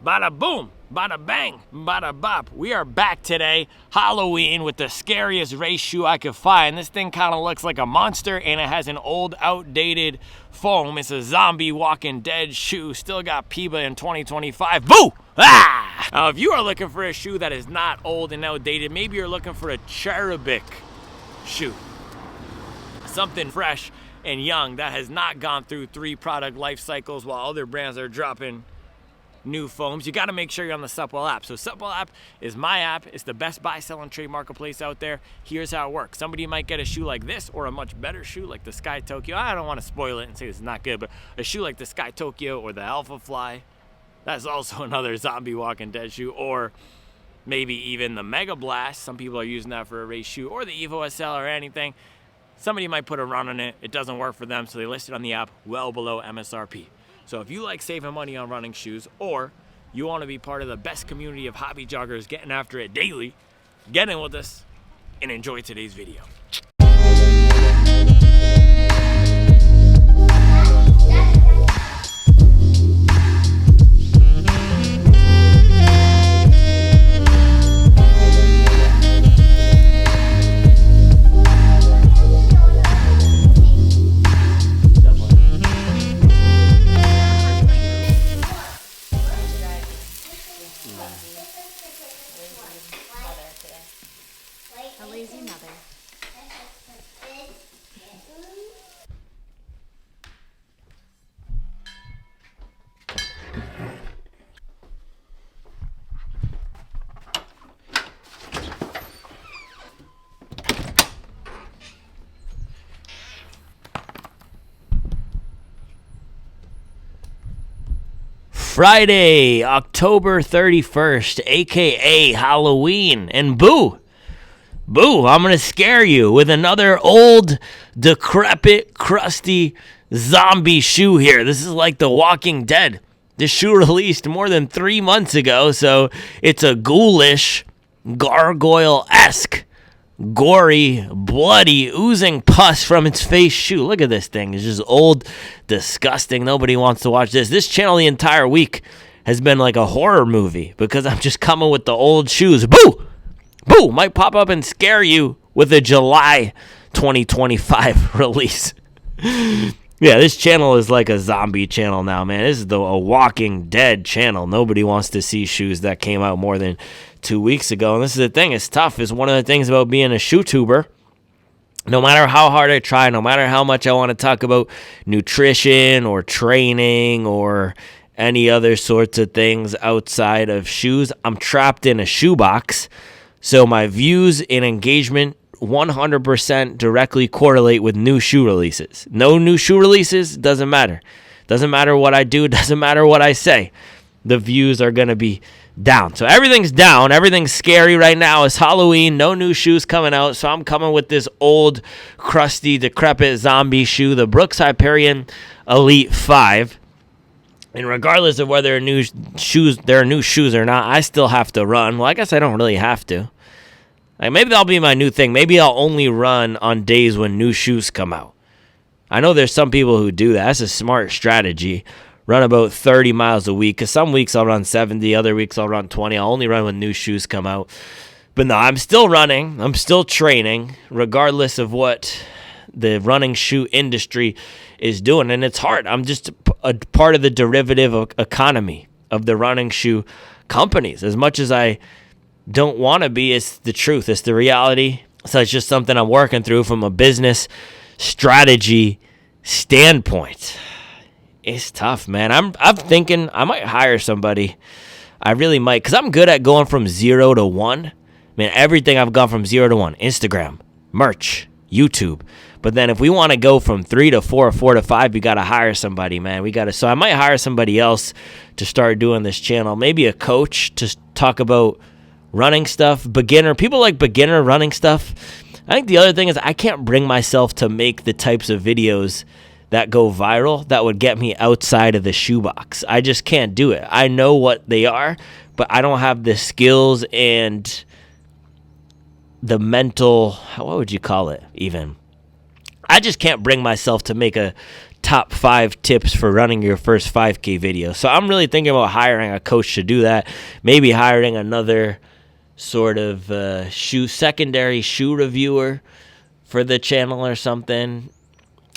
Bada boom, bada bang, bada bop. We are back today, Halloween, with the scariest race shoe I could find. This thing kind of looks like a monster, and it has an old, outdated foam. It's a zombie Walking Dead shoe. Still got PIBA in 2025. Boo! Ah! Now, if you are looking for a shoe that is not old and outdated, maybe you're looking for a cherubic shoe. Something fresh and young that has not gone through 3 product life cycles while other brands are dropping new foams. You got to make sure you're on the Supwell app. So Supwell app is my app. It's the best buy, sell, and trade marketplace out there. Here's how it works. Somebody might get a shoe like this or a much better shoe like the Sky Tokyo. I don't want to spoil it and say it's not good, but a shoe like the Sky Tokyo or the Alpha Fly, that's also another zombie Walking Dead shoe. Or maybe even the Mega Blast. Some people are using that for a race shoe, or the Evo SL or anything. Somebody might put a run on it. It doesn't work for them, so they list it on the app well below MSRP. So if you like saving money on running shoes, or you want to be part of the best community of hobby joggers getting after it daily, get in with us and enjoy today's video. A lazy mother. Friday, October 31st, aka Halloween, and boo! Boo, I'm going to scare you with another old, decrepit, crusty zombie shoe here. This is like The Walking Dead. This shoe released more than 3 months ago, so it's a ghoulish, gargoyle-esque, gory, bloody, oozing pus from its face shoe. Look at this thing. It's just old, disgusting. Nobody wants to watch this. This channel the entire week has been like a horror movie because I'm just coming with the old shoes. Boo! Boo! Might pop up and scare you with a July 2025 release. Yeah, this channel is like a zombie channel now, man. This is a Walking Dead channel. Nobody wants to see shoes that came out more than 2 weeks ago. And this is the thing. It's tough. It's one of the things about being a shoe tuber. No matter how hard I try, no matter how much I want to talk about nutrition or training or any other sorts of things outside of shoes, I'm trapped in a shoebox. So my views and engagement 100% directly correlate with new shoe releases. No new shoe releases, doesn't matter. Doesn't matter what I do, doesn't matter what I say. The views are going to be down. So everything's down. Everything's scary right now. It's Halloween. No new shoes coming out. So I'm coming with this old, crusty, decrepit zombie shoe, the Brooks Hyperion Elite 5. And regardless of whether there are new shoes or not, I still have to run. Well, I guess I don't really have to. Like, maybe that'll be my new thing. Maybe I'll only run on days when new shoes come out. I know there's some people who do that. That's a smart strategy. Run about 30 miles a week. Because some weeks I'll run 70. Other weeks I'll run 20. I'll only run when new shoes come out. But no, I'm still running. I'm still training, regardless of what the running shoe industry is doing. And it's hard. I'm just a part of the derivative economy of the running shoe companies. As much as I don't want to be, it's the truth. It's the reality. So it's just something I'm working through from a business strategy standpoint. It's tough, man. I'm thinking I might hire somebody. I really might, because I'm good at going from 0 to 1. Man, everything I've gone from 0 to 1. Instagram, merch, YouTube. But then if we want to go from 3 to 4 or 4 to 5, we got to hire somebody, man. So I might hire somebody else to start doing this channel. Maybe a coach to talk about running stuff, people like beginner running stuff. I think the other thing is I can't bring myself to make the types of videos that go viral that would get me outside of the shoebox. I just can't do it. I know what they are, but I don't have the skills and the mental, what would you call it even? I just can't bring myself to make a top 5 tips for running your first 5K video. So I'm really thinking about hiring a coach to do that. Maybe hiring another sort of secondary shoe reviewer for the channel or something.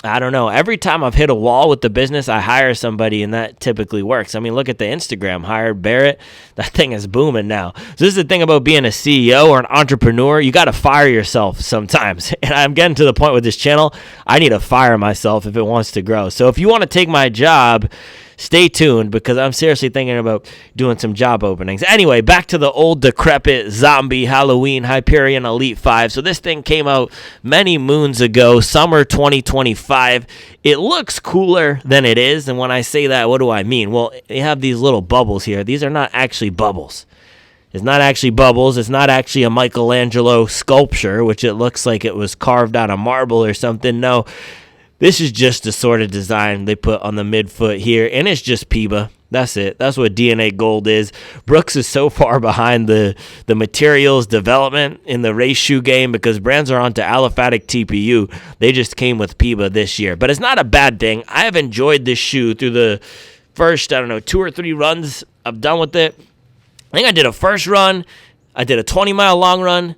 I don't know. Every time I've hit a wall with the business, I hire somebody, and that typically works. I mean, look at the Instagram. Hired Barrett. That thing is booming now. So this is the thing about being a CEO or an entrepreneur. You got to fire yourself sometimes. And I'm getting to the point with this channel, I need to fire myself if it wants to grow. So if you want to take my job, stay tuned, because I'm seriously thinking about doing some job openings. Anyway, back to the old decrepit zombie Halloween Hyperion Elite 5. So this thing came out many moons ago, summer 2025. It looks cooler than it is. And when I say that, what do I mean? Well, you have these little bubbles here. These are not actually bubbles. It's not actually bubbles. It's not actually a Michelangelo sculpture, which it looks like it was carved out of marble or something. No. This is just the sort of design they put on the midfoot here, and it's just PIBA. That's it. That's what DNA Gold is. Brooks is so far behind the materials development in the race shoe game because brands are onto aliphatic TPU. They just came with PIBA this year. But it's not a bad thing. I have enjoyed this shoe through the first, 2 or 3 runs I've done with it. I think I did a first run. I did a 20-mile long run.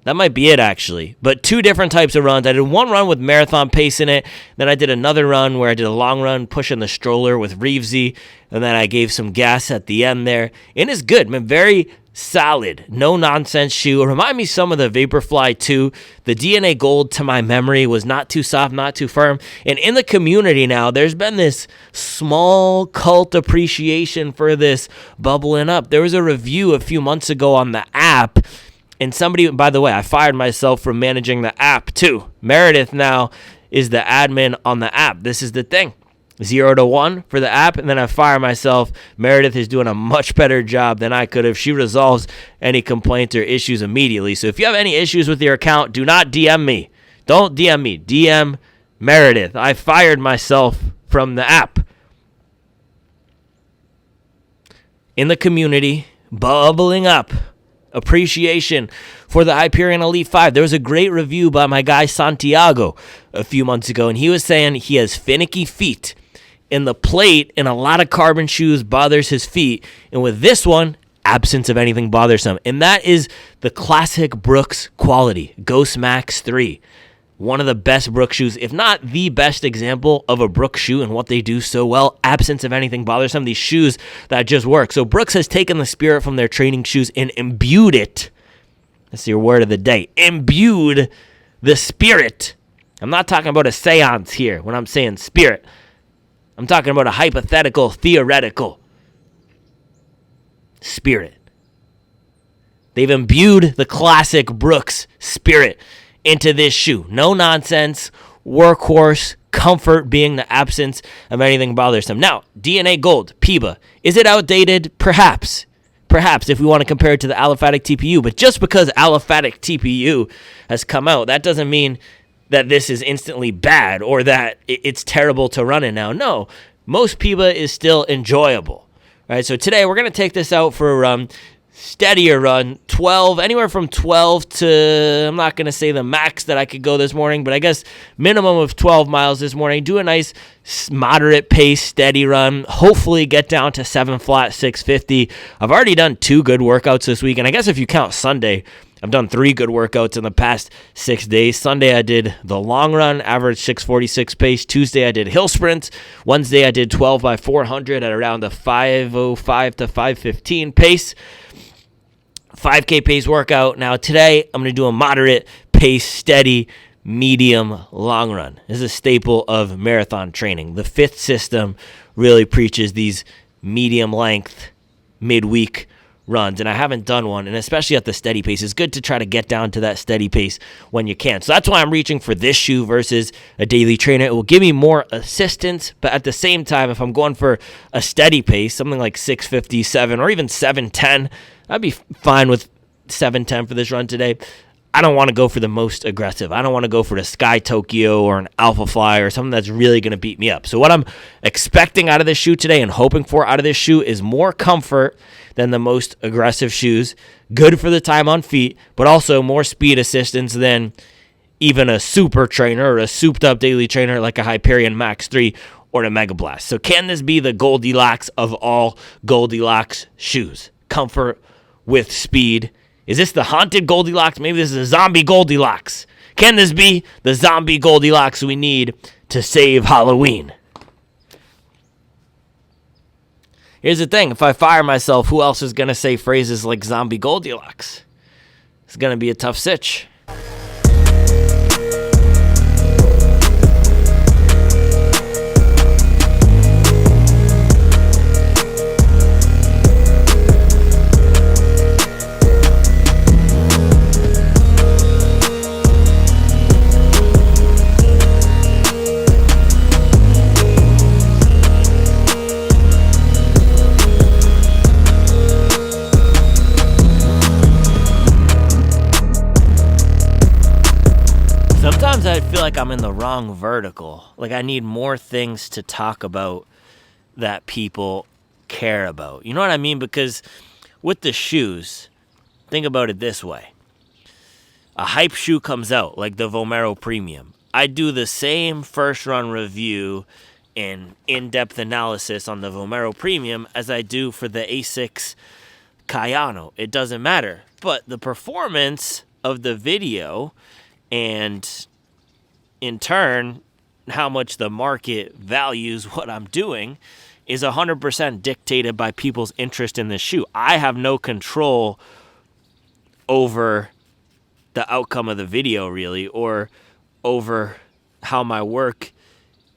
That might be it, actually. But 2 different types of runs. I did one run with marathon pace in it. Then I did another run where I did a long run pushing the stroller with Reevesy. And then I gave some gas at the end there. And it's good, man. Very solid. No-nonsense shoe. It reminded me some of the Vaporfly 2. The DNA Gold, to my memory, was not too soft, not too firm. And in the community now, there's been this small cult appreciation for this bubbling up. There was a review a few months ago on the app. And somebody, by the way, I fired myself from managing the app too. Meredith now is the admin on the app. This is the thing. 0 to 1 for the app, and then I fire myself. Meredith is doing a much better job than I could have. She resolves any complaints or issues immediately. So if you have any issues with your account, do not DM me. Don't DM me. DM Meredith. I fired myself from the app. In the community, bubbling up. Appreciation for the Hyperion Elite 5. There was a great review by my guy Santiago a few months ago, and he was saying he has finicky feet, and the plate in a lot of carbon shoes bothers his feet, and with this one, absence of anything bothersome, and that is the classic Brooks quality. Ghost Max 3. One of the best Brooks shoes, if not the best example of a Brooks shoe and what they do so well, absence of anything bothersome, these shoes that just work. So Brooks has taken the spirit from their training shoes and imbued it. That's your word of the day. Imbued the spirit. I'm not talking about a seance here when I'm saying spirit. I'm talking about a hypothetical, theoretical spirit. They've imbued the classic Brooks spirit into this shoe. No nonsense, workhorse, comfort being the absence of anything bothersome. Now, DNA Gold, PIBA. Is it outdated? Perhaps. Perhaps, if we want to compare it to the aliphatic TPU. But just because aliphatic TPU has come out, that doesn't mean that this is instantly bad or that it's terrible to run in now. No, most PIBA is still enjoyable. All right, so today we're going to take this out for a run. Steadier run, 12, anywhere from 12 to, I'm not going to say the max that I could go this morning, but I guess minimum of 12 miles this morning. Do a nice moderate pace, steady run. Hopefully get down to 7 flat, 650. I've already done 2 good workouts this week, and I guess if you count Sunday, I've done 3 good workouts in the past 6 days. Sunday, I did the long run, average 646 pace. Tuesday, I did hill sprints. Wednesday, I did 12 by 400 at around the 505 to 515 pace. 5K pace workout. Now today, I'm going to do a moderate pace, steady, medium long run. This is a staple of marathon training. The 5th system really preaches these medium length, midweek runs, and I haven't done one, and especially at the steady pace. It's good to try to get down to that steady pace when you can. So that's why I'm reaching for this shoe versus a daily trainer. It will give me more assistance, but at the same time, if I'm going for a steady pace, something like 657 or even 710, I'd be fine with 710 for this run today. I don't want to go for the most aggressive. I don't want to go for the Sky Tokyo or an Alpha Fly or something that's really going to beat me up. So what I'm expecting out of this shoe today and hoping for out of this shoe is more comfort than the most aggressive shoes. Good for the time on feet, but also more speed assistance than even a super trainer or a souped up daily trainer like a Hyperion Max 3 or the Mega Blast. So can this be the Goldilocks of all Goldilocks shoes? Comfort with speed. Is this the haunted Goldilocks? Maybe this is a zombie Goldilocks. Can this be the zombie Goldilocks we need to save Halloween? Here's the thing. If I fire myself, who else is going to say phrases like zombie Goldilocks? It's going to be a tough sitch. Sometimes I feel like I'm in the wrong vertical. Like I need more things to talk about that people care about. You know what I mean? Because with the shoes, think about it this way. A hype shoe comes out, like the Vomero Premium. I do the same first run review and in-depth analysis on the Vomero Premium as I do for the Asics Kayano. It doesn't matter. But the performance of the video and in turn, how much the market values what I'm doing is 100% dictated by people's interest in the shoe. I have no control over the outcome of the video, really, or over how my work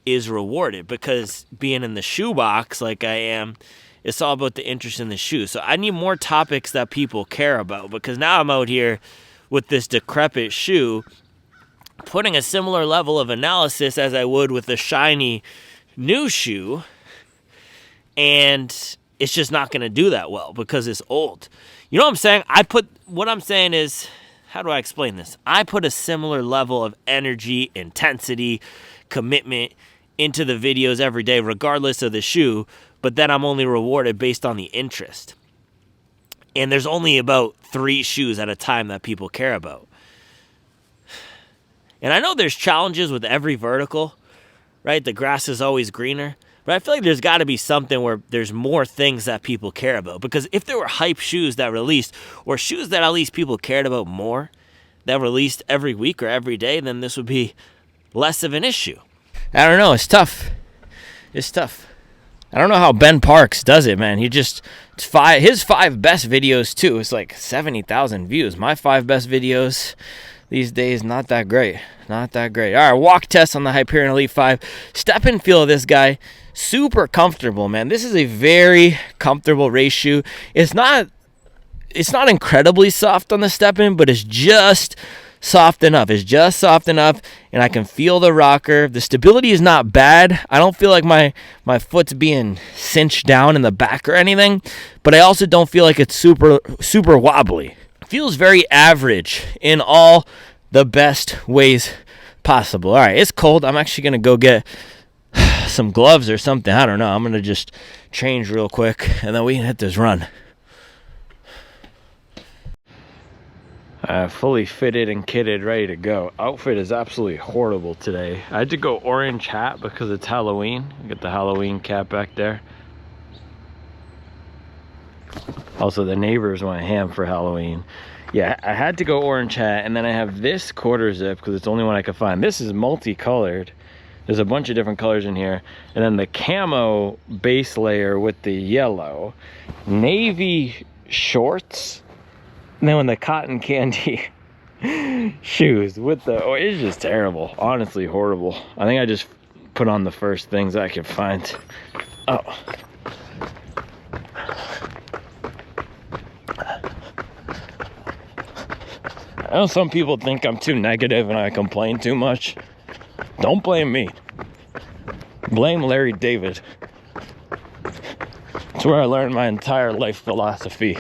is rewarded, because being in the shoebox like I am, it's all about the interest in the shoe. So I need more topics that people care about, because now I'm out here with this decrepit shoe putting a similar level of analysis as I would with a shiny new shoe, and it's just not going to do that well because it's old. You know what I'm saying? What I'm saying is, how do I explain this? I put a similar level of energy, intensity, commitment into the videos every day, regardless of the shoe, but then I'm only rewarded based on the interest. And there's only about 3 shoes at a time that people care about. And I know there's challenges with every vertical, right? The grass is always greener. But I feel like there's got to be something where there's more things that people care about. Because if there were hype shoes that released, or shoes that at least people cared about more, that released every week or every day, then this would be less of an issue. I don't know. It's tough. It's tough. I don't know how Ben Parks does it, man. His 5 best videos, too, it's like 70,000 views. My 5 best videos these days, not that great. Not that great. All right, walk test on the Hyperion Elite 5. Step and feel of this guy, super comfortable, man. This is a very comfortable race shoe. It's not incredibly soft on the step-in, but it's just soft enough. It's just soft enough, and I can feel the rocker. The stability is not bad. I don't feel like my foot's being cinched down in the back or anything, but I also don't feel like it's super wobbly. It feels very average in all the best ways possible. All right, it's cold. I'm actually going to go get some gloves or something. I don't know. I'm going to just change real quick, and then we can hit this run. Fully fitted and kitted, ready to go. Outfit is absolutely horrible today. I had to go orange hat because it's Halloween. Get the Halloween cap back there. Also, the neighbors went ham for Halloween. Yeah, I had to go orange hat, and then I have this quarter zip because it's the only one I could find. This is multicolored. There's a bunch of different colors in here. And then the camo base layer with the yellow. Navy shorts. And then when the cotton candy shoes with the... Oh, it's just terrible. Honestly, horrible. I think I just put on the first things I could find. Oh. I know some people think I'm too negative and I complain too much. Don't blame me. Blame Larry David. It's where I learned my entire life philosophy.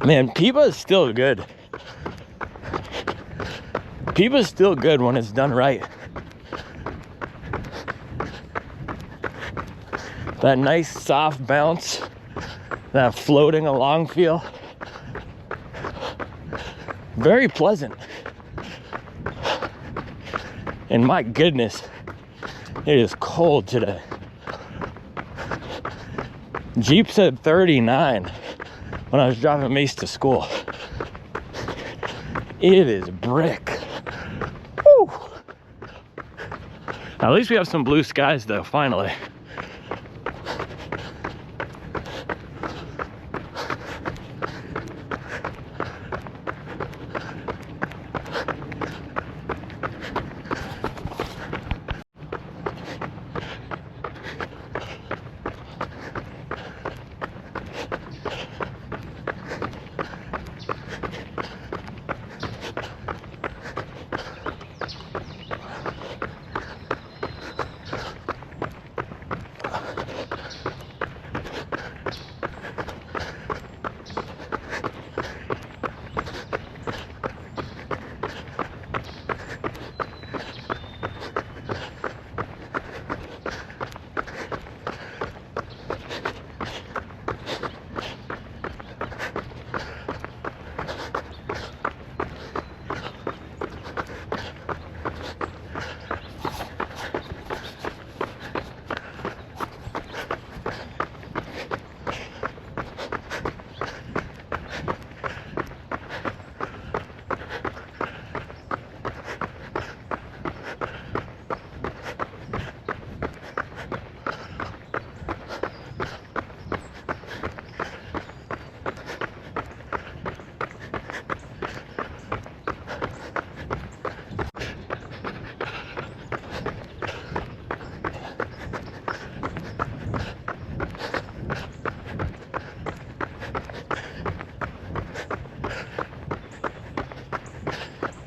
Man, Piba is still good. Piba is still good when it's done right. That nice soft bounce, that floating along feel. Very pleasant. And my goodness, it is cold today. Jeep said 39 when I was driving Mace to school. It is brick. Woo. At least we have some blue skies though, finally.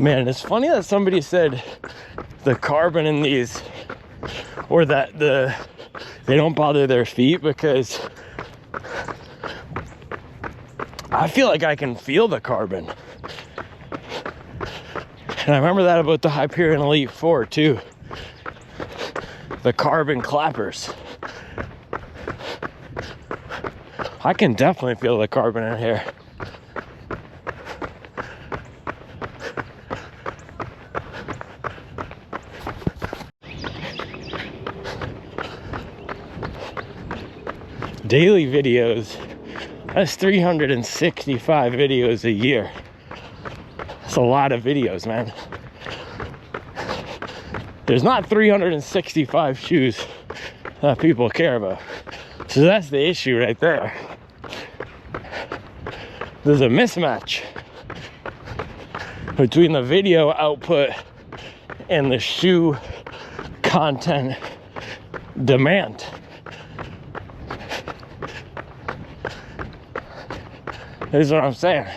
Man, it's funny that somebody said the carbon in these, or that they don't bother their feet, because I feel like I can feel the carbon. And I remember that about the Hyperion Elite 4 too. The carbon clappers. I can definitely feel the carbon in here. Daily videos, that's 365 videos a year. That's a lot of videos, man. There's not 365 shoes that people care about. So that's the issue right there. There's a mismatch between the video output and the shoe content demand. This is what I'm saying.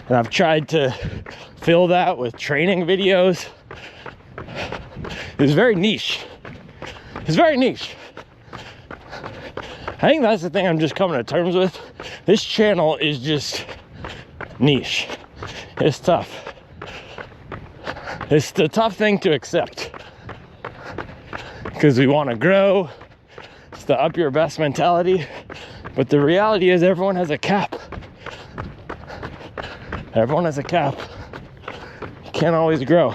And I've tried to fill that with training videos. It's very niche. It's very niche. I think that's the thing I'm just coming to terms with. This channel is just niche. It's tough. It's the tough thing to accept. Because we want to grow. It's the up your best mentality. But the reality is everyone has a cap. Everyone has a cap. You can't always grow.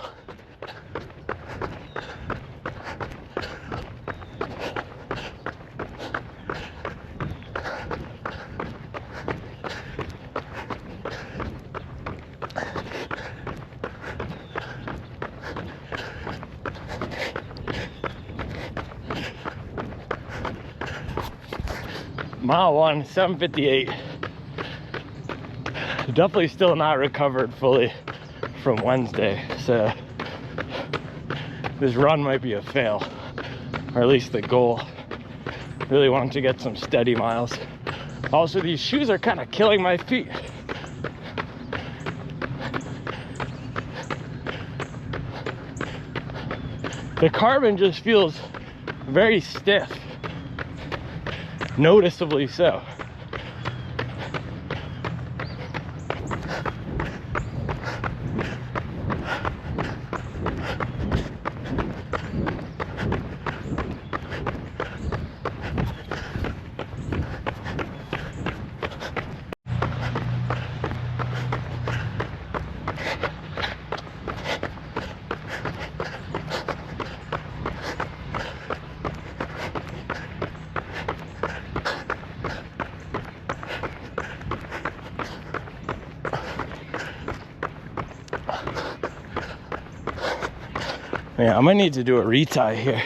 Mile 1, 7:58. Definitely still not recovered fully from Wednesday, so this run might be a fail, or at least the goal. Really wanted to get some steady miles. Also, these shoes are kind of killing my feet. The carbon just feels very stiff, noticeably so. Yeah, I might need to do a retie here.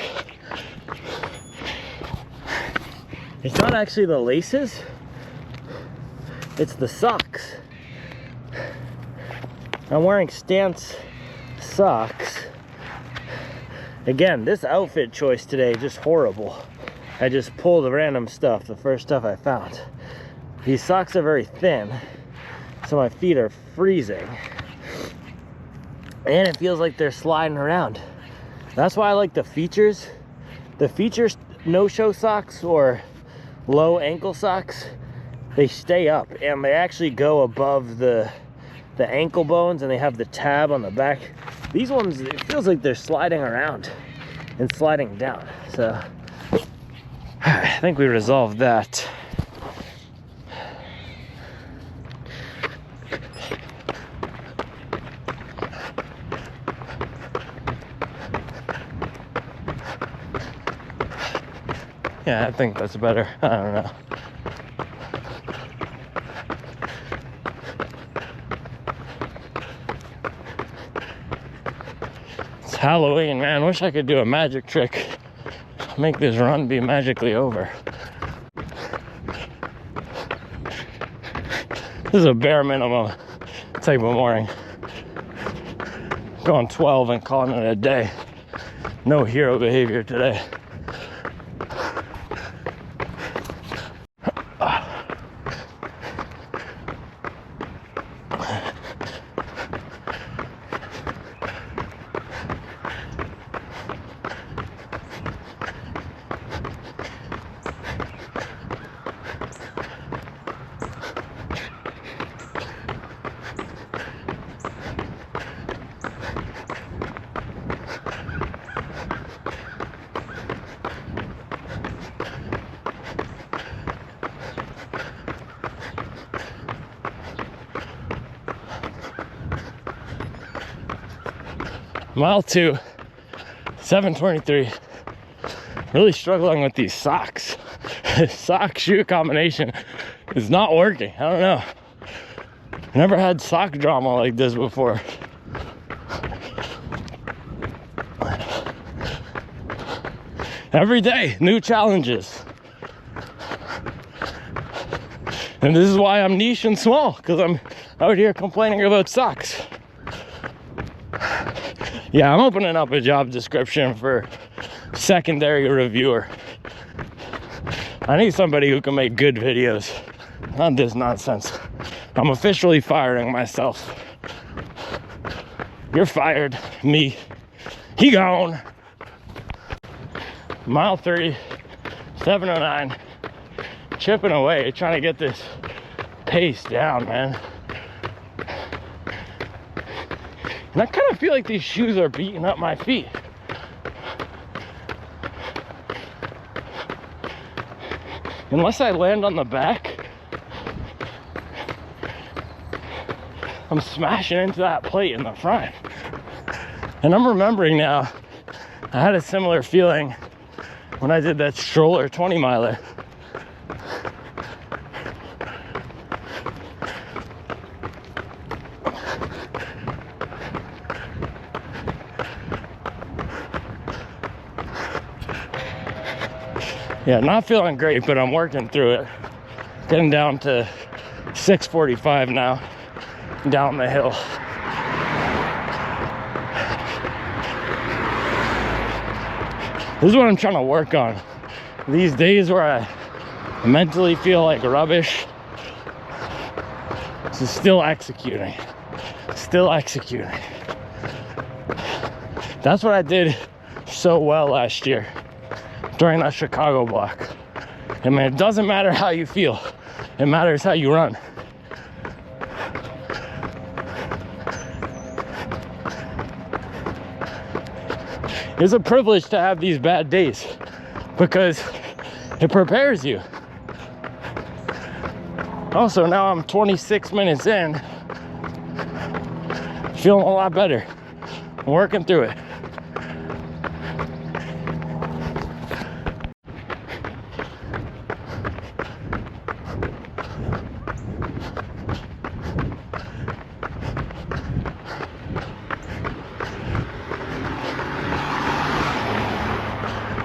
It's not actually the laces, it's the socks. I'm wearing Stance socks. Again, this outfit choice today, just horrible. I just pulled random stuff, the first stuff I found. These socks are very thin, so my feet are freezing. And it feels like they're sliding around. That's why I like the features. The features no-show socks or low ankle socks, they stay up and they actually go above the ankle bones, and they have the tab on the back. These ones, it feels like they're sliding around and sliding down. So I think we resolved that. Yeah, I think that's better. I don't know. It's Halloween, man. Wish I could do a magic trick. Make this run be magically over. This is a bare minimum type of morning. Going 12 and calling it a day. No hero behavior today. Mile 2, 7:23. Really struggling with these socks. Sock shoe combination is not working. I don't know. Never had sock drama like this before. Every day, new challenges. And this is why I'm niche and small, because I'm out here complaining about socks. Yeah, I'm opening up a job description for secondary reviewer. I need somebody who can make good videos, not this nonsense. I'm officially firing myself. You're fired. Me. He gone. Mile 3, 7:09. Chipping away, trying to get this pace down, man. And I kind of feel like these shoes are beating up my feet. Unless I land on the back, I'm smashing into that plate in the front. And I'm remembering now, I had a similar feeling when I did that stroller 20 miler. Yeah, not feeling great, but I'm working through it. Getting down to 6:45 now, down the hill. This is what I'm trying to work on. These days where I mentally feel like rubbish, so still executing. Still executing. That's what I did so well last year during that Chicago block. I mean, it doesn't matter how you feel, it matters how you run. It's a privilege to have these bad days because it prepares you. Also, now I'm 26 minutes in, feeling a lot better. I'm working through it.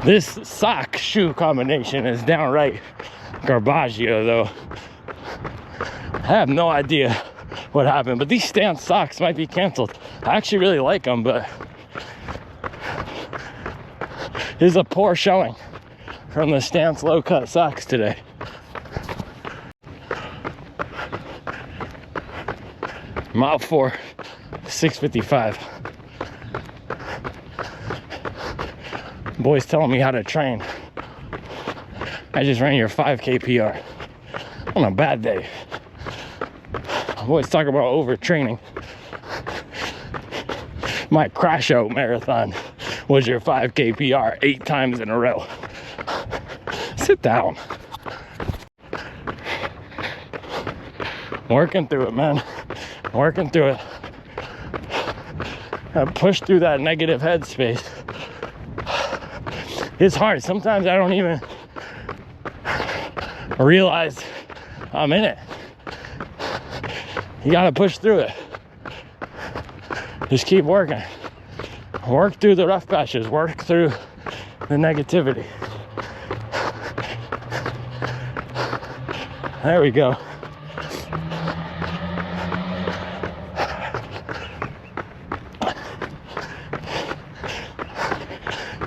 This sock shoe combination is downright garbaggio though. I have no idea what happened, but these stance socks might be canceled. I actually really like them, but this is a poor showing from the stance low cut socks today. Mile 4, 6:55. Boys telling me how to train. I just ran your 5K PR on a bad day. Boys talk about overtraining. My crash out marathon was your 5K PR 8 times in a row. Sit down. Working through it, man. Working through it. I push through that negative headspace. It's hard. Sometimes I don't even realize I'm in it. You gotta push through it. Just keep working. Work through the rough patches. Work through the negativity. There we go.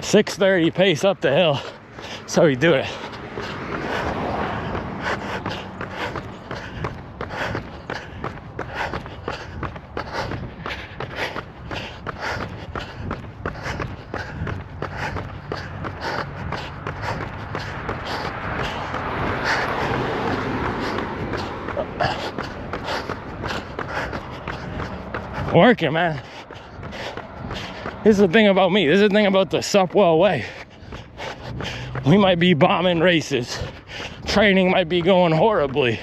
.6:30 pace up the hill. So we do it. Working, man. This is the thing about me. This is the thing about the Supwell way. We might be bombing races. Training might be going horribly.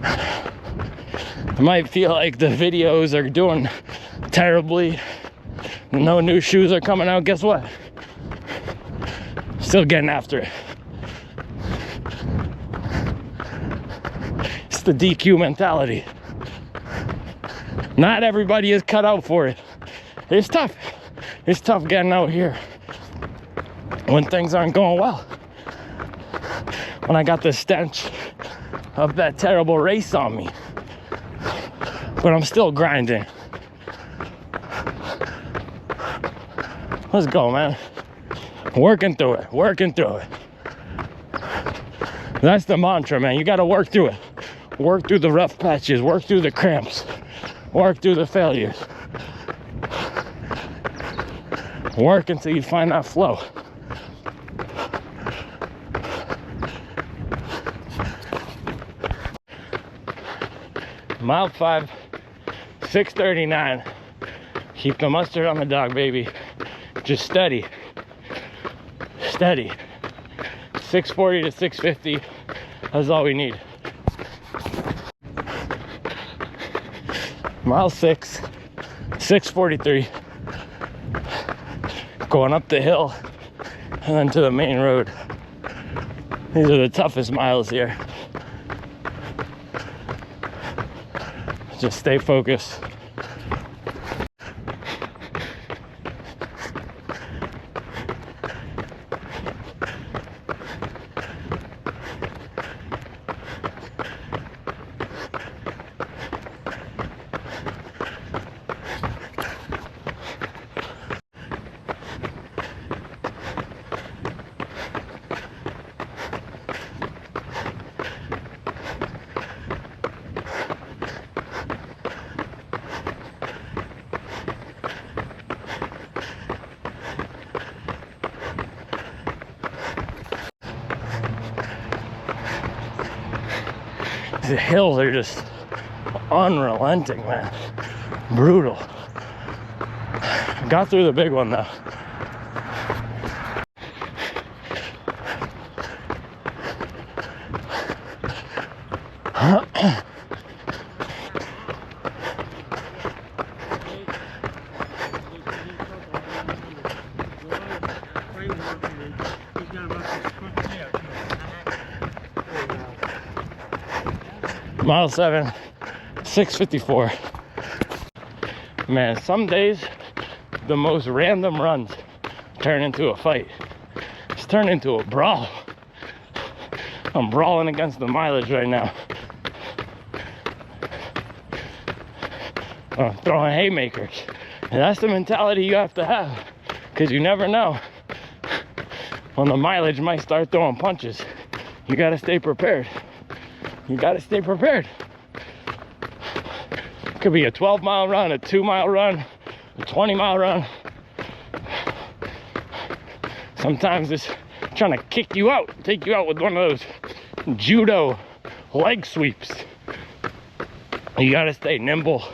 It might feel like the videos are doing terribly. No new shoes are coming out. Guess what? Still getting after it. It's the DQ mentality. Not everybody is cut out for it. It's tough. It's tough getting out here when things aren't going well. When I got the stench of that terrible race on me. But I'm still grinding. Let's go, man. Working through it. Working through it. That's the mantra, man. You gotta work through it. Work through the rough patches. Work through the cramps. Work through the failures. Work until you find that flow. Mile 5, 6:39. Keep the mustard on the dog, baby. Just steady. Steady. 6:40 to 6:50. That's all we need. Mile 6, 6:43. Going up the hill and then to the main road. These are the toughest miles here. Just stay focused. The hills are just unrelenting, man. Brutal. Got through the big one though. Mile 7, 6:54. Man, some days the most random runs turn into a fight. It's turned into a brawl. I'm brawling against the mileage right now. I'm throwing haymakers. And that's the mentality you have to have. Because you never know when the mileage might start throwing punches. You gotta stay prepared. You gotta stay prepared. Could be a 12-mile run, a 2-mile run, a 20-mile run. Sometimes it's trying to kick you out, take you out with one of those judo leg sweeps. You gotta stay nimble,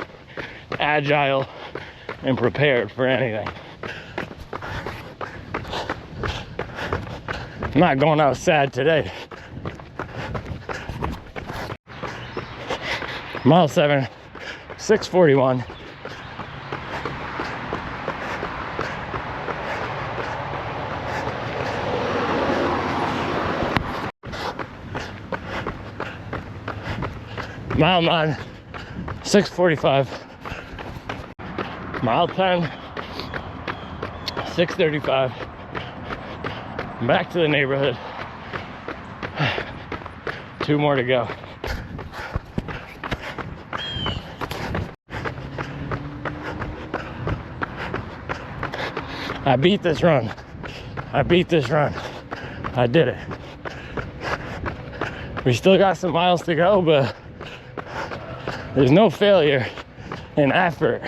agile, and prepared for anything. I'm not going out sad today. Mile 7, 6:41. Mile 9, 6:45. Mile 10, 6:35. Back to the neighborhood. 2 more to go. I beat this run. I beat this run. I did it. We still got some miles to go, but there's no failure in effort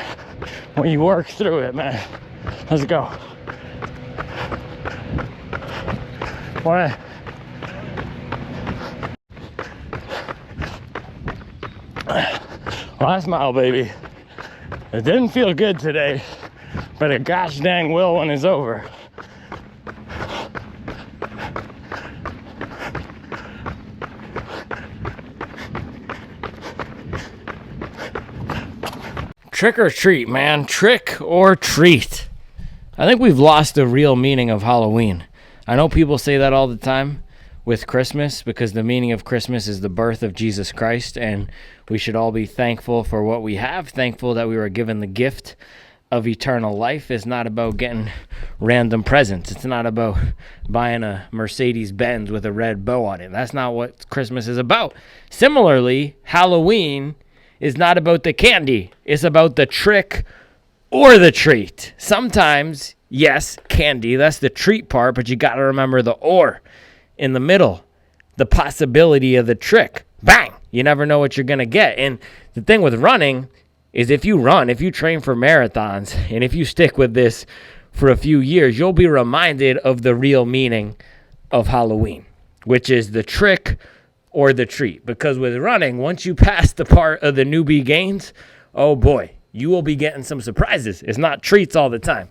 when you work through it, man. Let's go. One. Last mile, baby. It didn't feel good today, but it gosh dang will when it's over. Trick or treat, man. Trick or treat. I think we've lost the real meaning of Halloween. I know people say that all the time with Christmas because the meaning of Christmas is the birth of Jesus Christ, and we should all be thankful for what we have, thankful that we were given the gift of eternal life. It's not about getting random presents. It's not about buying a Mercedes-Benz with a red bow on it. That's not what Christmas is about. Similarly, Halloween is not about the candy. It's about the trick or the treat. Sometimes, yes, candy, that's the treat part, but you got to remember the or in the middle, the possibility of the trick. Bang! You never know what you're going to get. And the thing with running is if you train for marathons, and if you stick with this for a few years, you'll be reminded of the real meaning of Halloween, which is the trick or the treat. Because with running, once you pass the part of the newbie gains, oh boy, you will be getting some surprises. It's not treats all the time.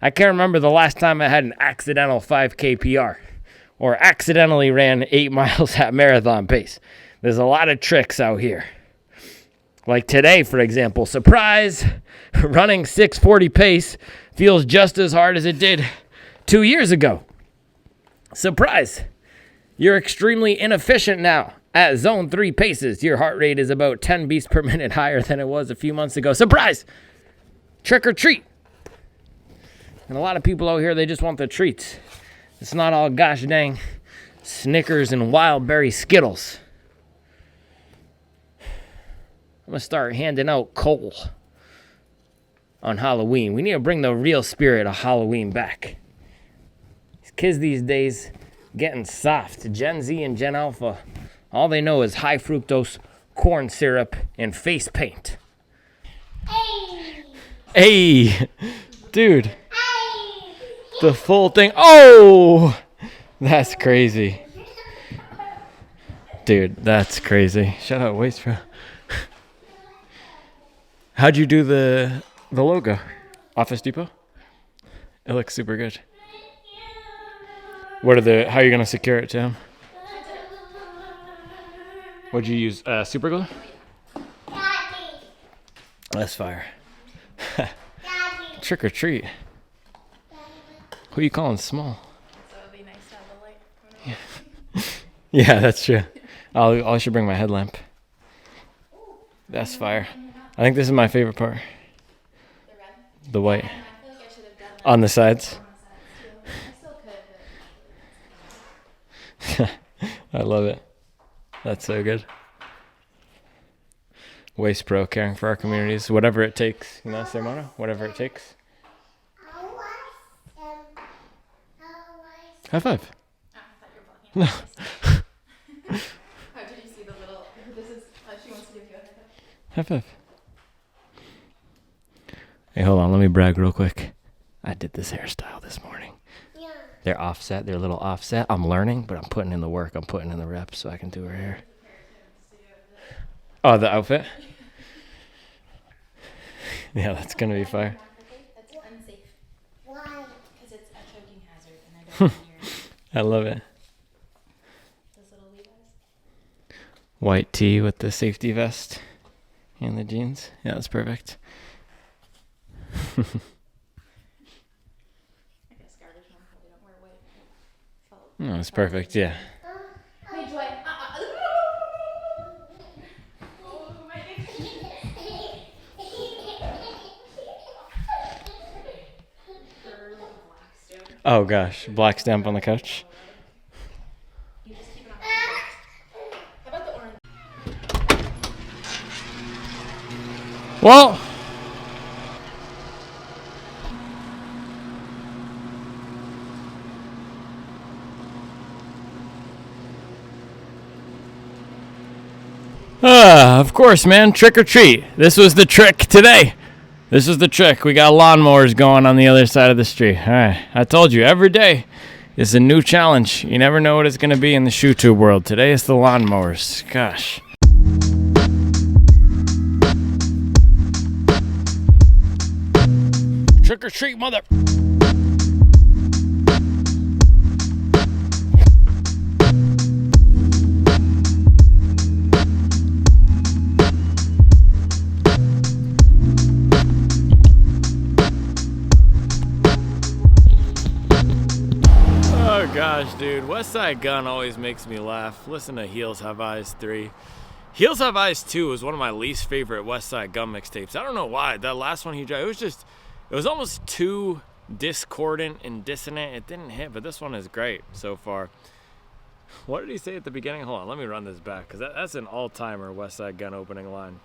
I can't remember the last time I had an accidental 5K PR or accidentally ran 8 miles at marathon pace. There's a lot of tricks out here. Like today, for example, surprise, running 6:40 pace feels just as hard as it did 2 years ago. Surprise, you're extremely inefficient now. At zone 3 paces, your heart rate is about 10 beats per minute higher than it was a few months ago. Surprise, trick or treat. And a lot of people out here, they just want the treats. It's not all gosh dang Snickers and wild berry Skittles. I'm going to start handing out coal on Halloween. We need to bring the real spirit of Halloween back. These kids these days getting soft. Gen Z and Gen Alpha, all they know is high fructose corn syrup and face paint. Hey, dude. Hey. The full thing. Oh, that's crazy. Dude, that's crazy. Shout out Wastefield. How'd you do the logo? Office Depot? It looks super good. How are you gonna secure it, Tim? What'd you use? Super glue? Daddy. That's fire. Trick or treat. Daddy. Who are you calling small? So it'd be nice to have a light. Yeah, that's true. I should bring my headlamp. That's fire. I think this is my favorite part. The red? The white. I feel like I should have done that on the sides. I love it. That's so good. Waste Pro, caring for our communities, whatever it takes. You know, that's their motto, whatever it takes. High five. Oh, I thought you were blocking. No. Oh, did you see the little? This is. She wants to give you a high five. High five. Hey, hold on. Let me brag real quick. I did this hairstyle this morning. Yeah. They're offset. They're a little offset. I'm learning, but I'm putting in the work. I'm putting in the reps so I can do her hair. Oh, the outfit? Yeah, that's going to be fire. That's unsafe. Why? Because it's a choking hazard, and I don't want your. I love it. Those little Levi's. White tee with the safety vest and the jeans. Yeah, that's perfect. I guess garbage men probably don't wear white. No, it's perfect. Yeah. Hey, Dwight. Oh, my goodness. Oh gosh, black stamp on the couch. You just keep it on. How about the orange? Well, of course, man. Trick or treat. This was the trick today. This is the trick. We got lawnmowers going on the other side of the street. All right. I told you, every day is a new challenge. You never know what it's going to be in the shoe tube world. Today it's the lawnmowers. Gosh. Trick or treat, mother. Oh gosh, dude. Westside Gun always makes me laugh. Listen to Heels Have Eyes 3. Heels Have Eyes 2 was one of my least favorite Westside Gun mixtapes. I don't know why. That last one he dropped, it was almost too discordant and dissonant. It didn't hit, but this one is great so far. What did he say at the beginning? Hold on, let me run this back, because that's an all-timer Westside Gun opening line.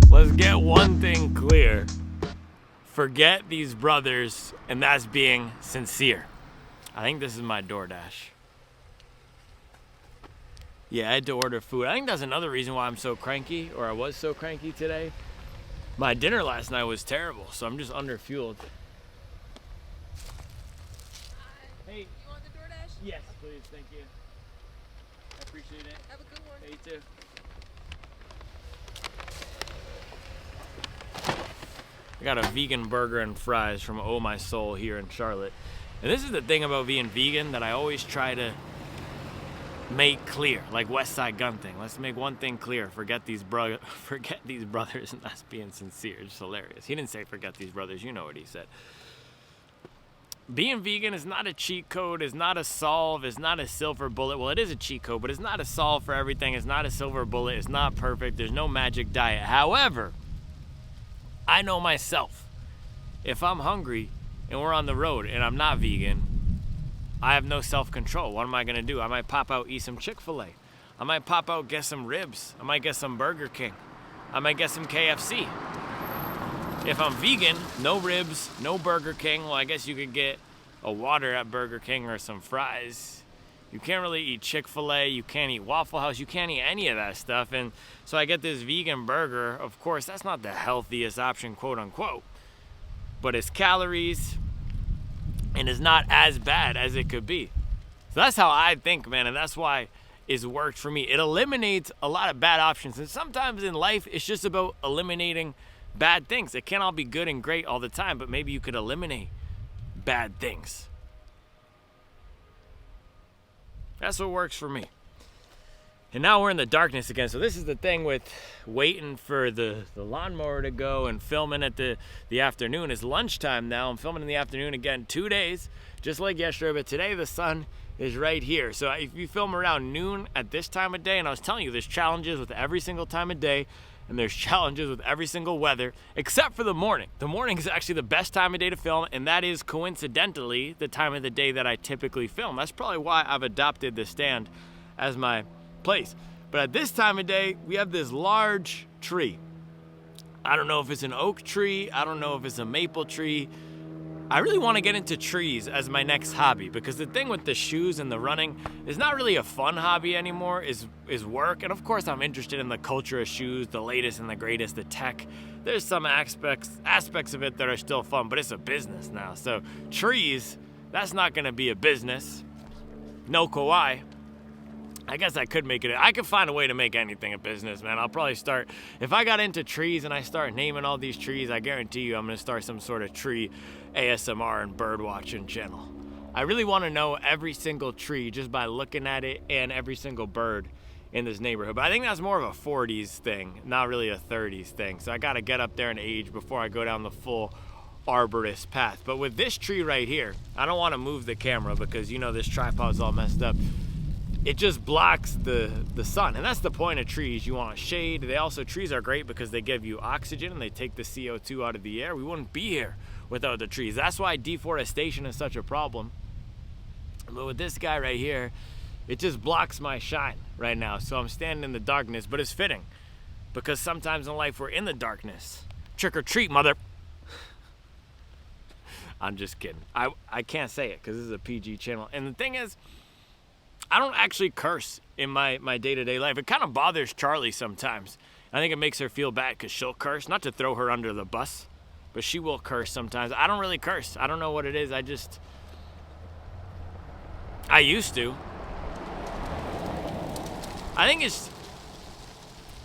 Let's get one thing clear. Forget these brothers, and that's being sincere. I think this is my DoorDash. Yeah, I had to order food. I think that's another reason why I'm so cranky, or I was so cranky today. My dinner last night was terrible, so I'm just under-fueled. Hey. You want the DoorDash? Yes, please. Thank you. I appreciate it. Have a good one. Hey, you too. I got a vegan burger and fries from Oh My Soul here in Charlotte. And this is the thing about being vegan that I always try to make clear, like West Side Gun thing. Let's make one thing clear. Forget these brothers, and that's being sincere. It's hilarious. He didn't say forget these brothers. You know what he said. Being vegan is not a cheat code, is not a solve, is not a silver bullet. Well, it is a cheat code, but it's not a solve for everything. It's not a silver bullet. It's not perfect. There's no magic diet. However, I know myself. If I'm hungry and we're on the road and I'm not vegan, I have no self-control. What am I going to do? I might pop out, eat some Chick-fil-A. I might pop out, get some ribs. I might get some Burger King. I might get some KFC. If I'm vegan, no ribs, no Burger King. Well, I guess you could get a water at Burger King or some fries. You can't really eat Chick-fil-A. You can't eat Waffle House. You can't eat any of that stuff. And so I get this vegan burger. Of course, that's not the healthiest option, quote unquote. But it's calories and it's not as bad as it could be. So that's how I think, man. And that's why it's worked for me. It eliminates a lot of bad options. And sometimes in life, it's just about eliminating bad things. It can't all be good and great all the time, but maybe you could eliminate bad things. That's what works for me. And now we're in the darkness again. So this is the thing with waiting for the lawnmower to go and filming at the afternoon. It's lunchtime now. I'm filming in the afternoon again, 2 days, just like yesterday. But today the sun is right here. So if you film around noon at this time of day, and I was telling you there's challenges with every single time of day, and there's challenges with every single weather, except for the morning. The morning is actually the best time of day to film, and that is coincidentally the time of the day that I typically film. That's probably why I've adopted the stand as my place. But at this time of day, we have this large tree. I don't know if it's an oak tree. I don't know if it's a maple tree. I really want to get into trees as my next hobby, because the thing with the shoes and the running is not really a fun hobby anymore, is work. And of course I'm interested in the culture of shoes, the latest and the greatest, the tech. There's some aspects of it that are still fun, but it's a business now. So trees, that's not going to be a business. No Kawhi. I guess I could make it. I could find a way to make anything a business, man. I'll probably start, if I got into trees and I start naming all these trees, I guarantee you I'm going to start some sort of tree ASMR and bird watching channel. I really want to know every single tree just by looking at it and every single bird in this neighborhood. But I think that's more of a 40s thing, not really a 30s thing. So I got to get up there in age before I go down the full arborist path. But with this tree right here, I don't want to move the camera because you know this tripod's all messed up. It just blocks the sun, and that's the point of trees. You want shade. Trees are great because they give you oxygen and they take the CO2 out of the air. We wouldn't be here without the trees. That's why deforestation is such a problem. But with this guy right here, it just blocks my shine right now. So I'm standing in the darkness, but it's fitting because sometimes in life we're in the darkness. Trick or treat, mother. I'm just kidding. I can't say it because this is a PG channel. And the thing is, I don't actually curse in my day-to-day life. It kind of bothers Charlie sometimes. I think it makes her feel bad because she'll curse. Not to throw her under the bus, but she will curse sometimes. I don't really curse. I don't know what it is. I used to. I think it's,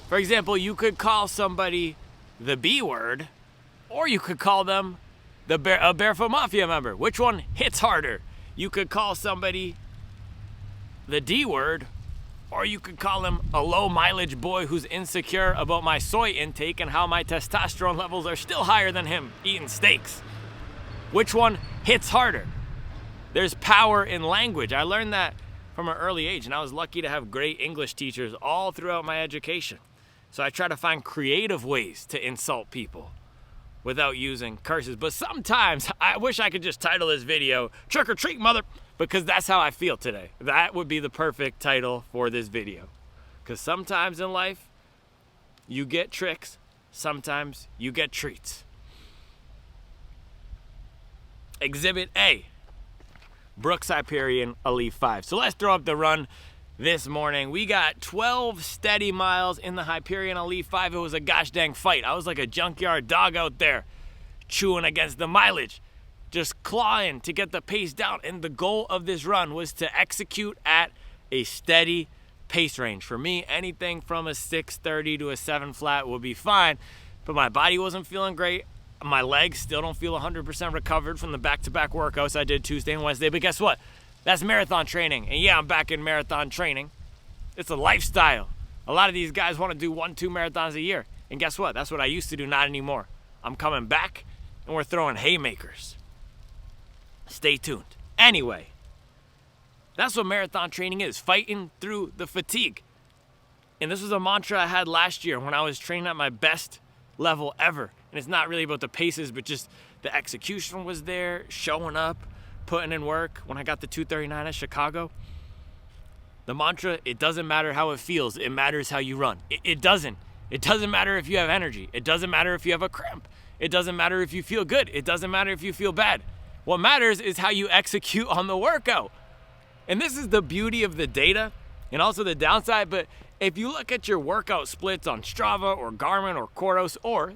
for example, you could call somebody the B word, or you could call them a Barefoot Mafia member. Which one hits harder? You could call somebody the D word, or you could call him a low mileage boy who's insecure about my soy intake and how my testosterone levels are still higher than him eating steaks. Which one hits harder? There's power in language. I learned that from an early age, and I was lucky to have great English teachers all throughout my education. So I try to find creative ways to insult people without using curses. But sometimes I wish I could just title this video Trick or Treat, Mother, because that's how I feel today. That would be the perfect title for this video. Because sometimes in life, you get tricks. Sometimes you get treats. Exhibit A, Brooks Hyperion Elite 5. So let's throw up the run this morning. We got 12 steady miles in the Hyperion Elite 5. It was a gosh dang fight. I was like a junkyard dog out there chewing against the mileage, just clawing to get the pace down. And the goal of this run was to execute at a steady pace range. For me, anything from a 6:30 to a 7 flat will be fine, but my body wasn't feeling great. My legs still don't feel 100% recovered from the back-to-back workouts I did Tuesday and Wednesday. But guess what? That's marathon training. And yeah, I'm back in marathon training. It's a lifestyle. A lot of these guys want to do 1-2 marathons a year. And guess what? That's what I used to do, not anymore. I'm coming back, and we're throwing haymakers. Stay tuned. Anyway, that's what marathon training is, fighting through the fatigue. And this was a mantra I had last year when I was training at my best level ever. And it's not really about the paces, but just the execution was there, showing up, putting in work. When I got the 2:39 at Chicago, the mantra, it doesn't matter how it feels, it matters how you run. It doesn't. It doesn't matter if you have energy. It doesn't matter if you have a cramp. It doesn't matter if you feel good. It doesn't matter if you feel bad. What matters is how you execute on the workout. And this is the beauty of the data and also the downside. But if you look at your workout splits on Strava or Garmin or Coros or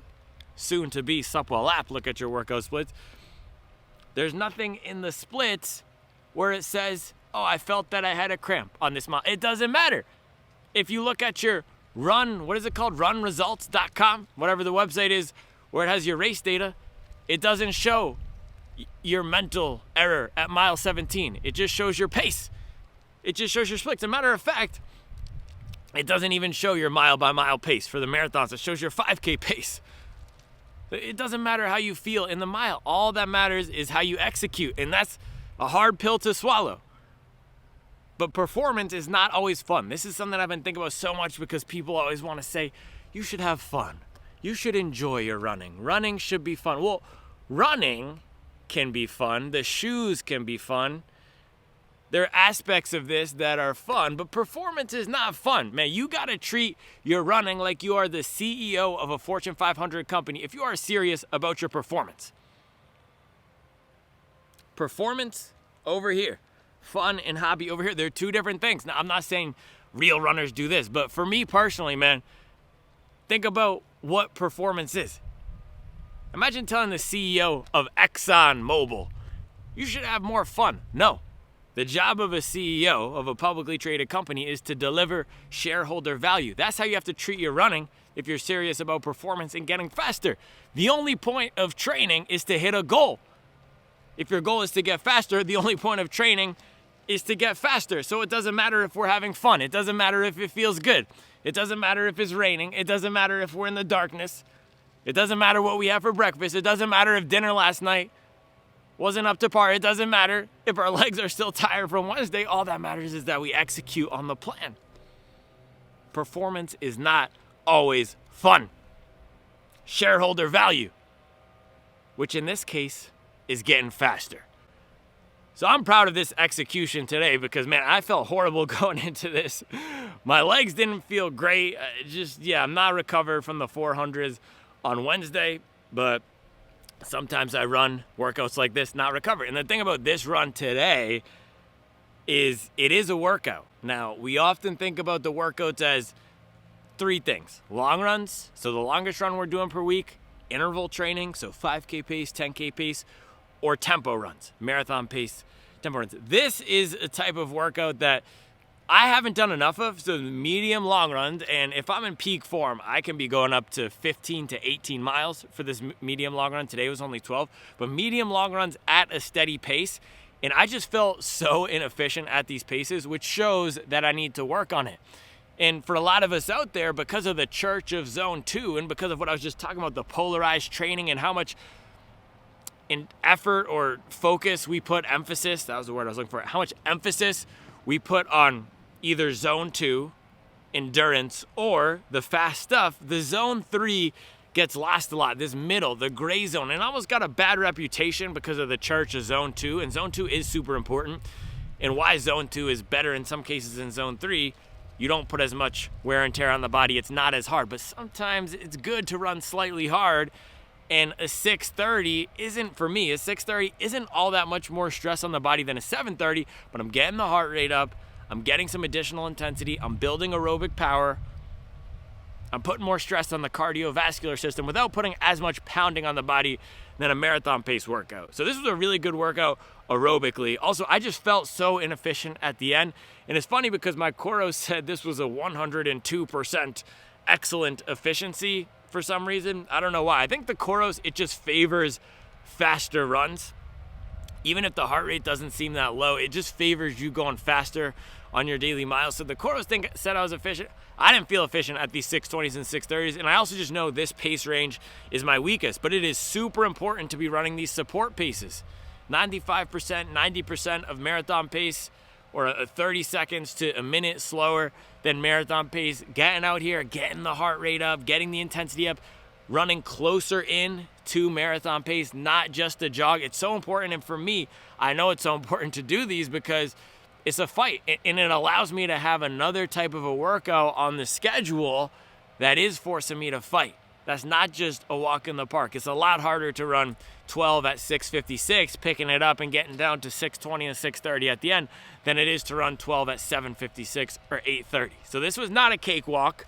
soon to be Supwell app, look at your workout splits. There's nothing in the splits where it says, oh, I felt that I had a cramp on this mile. It doesn't matter. If you look at your run, what is it called? Runresults.com, whatever the website is, where it has your race data, it doesn't show your mental error at mile 17. It just shows your pace. It just shows your splits. As a matter of fact, it doesn't even show your mile by mile pace for the marathons. It shows your 5K pace. It doesn't matter how you feel in the mile. All that matters is how you execute, and that's a hard pill to swallow. But performance is not always fun. This is something I've been thinking about so much because people always want to say, you should have fun. You should enjoy your running. Running should be fun. Well, running can be fun. The shoes can be fun. There are aspects of this that are fun, but performance is not fun. Man, you got to treat your running like you are the CEO of a Fortune 500 company if you are serious about your performance. Performance over here, fun and hobby over here. They're two different things. Now, I'm not saying real runners do this, but for me personally, man, think about what performance is. Imagine telling the CEO of ExxonMobil, you should have more fun. No. The job of a CEO of a publicly traded company is to deliver shareholder value. That's how you have to treat your running if you're serious about performance and getting faster. The only point of training is to hit a goal. If your goal is to get faster, the only point of training is to get faster. So it doesn't matter if we're having fun. It doesn't matter if it feels good. It doesn't matter if it's raining. It doesn't matter if we're in the darkness. It doesn't matter what we have for breakfast. It doesn't matter if dinner last night wasn't up to par. It doesn't matter if our legs are still tired from Wednesday. All that matters is that we execute on the plan. Performance is not always fun. Shareholder value, which in this case is getting faster. So I'm proud of this execution today because, man, I felt horrible going into this. My legs didn't feel great. I'm not recovered from the 400s on Wednesday, but sometimes I run workouts like this, not recovered. And the thing about this run today is it is a workout. Now, we often think about the workouts as three things. Long runs, so the longest run we're doing per week, interval training, so 5K pace, 10K pace, or tempo runs, marathon pace, tempo runs. This is a type of workout that I haven't done enough of, so medium long runs, and if I'm in peak form, I can be going up to 15 to 18 miles for this medium long run. Today was only 12, but medium long runs at a steady pace, and I just felt so inefficient at these paces, which shows that I need to work on it. And for a lot of us out there, because of the church of zone 2, and because of what I was just talking about, the polarized training and how much in effort or focus we put emphasis, that was the word I was looking for, how much emphasis we put on either zone 2, endurance, or the fast stuff, the zone 3 gets lost a lot. This middle, the gray zone, and almost got a bad reputation because of the church of zone 2, and zone 2 is super important. And why zone 2 is better in some cases than zone 3, you don't put as much wear and tear on the body. It's not as hard, but sometimes it's good to run slightly hard. And a 6:30 isn't, for me, a 6:30 isn't all that much more stress on the body than a 7:30, but I'm getting the heart rate up. I'm getting some additional intensity. I'm building aerobic power. I'm putting more stress on the cardiovascular system without putting as much pounding on the body than a marathon pace workout. So this was a really good workout aerobically. Also, I just felt so inefficient at the end. And it's funny because my choro said this was a 102% excellent efficiency for some reason. I don't know why. I think the choros, it just favors faster runs. Even if the heart rate doesn't seem that low, it just favors you going faster on your daily miles. So the choros thing said I was efficient. I didn't feel efficient at these 6:20s and 6:30s, and I also just know this pace range is my weakest, but it is super important to be running these support paces. 95%, 90% of marathon pace, or 30 seconds to a minute slower than marathon pace, getting out here, getting the heart rate up, getting the intensity up, running closer in to marathon pace, not just a jog. It's so important, and for me, I know it's so important to do these because it's a fight, and it allows me to have another type of a workout on the schedule that is forcing me to fight. That's not just a walk in the park. It's a lot harder to run 12 at 6:56, picking it up and getting down to 6:20 and 6:30 at the end, than it is to run 12 at 7:56 or 8:30. So this was not a cakewalk.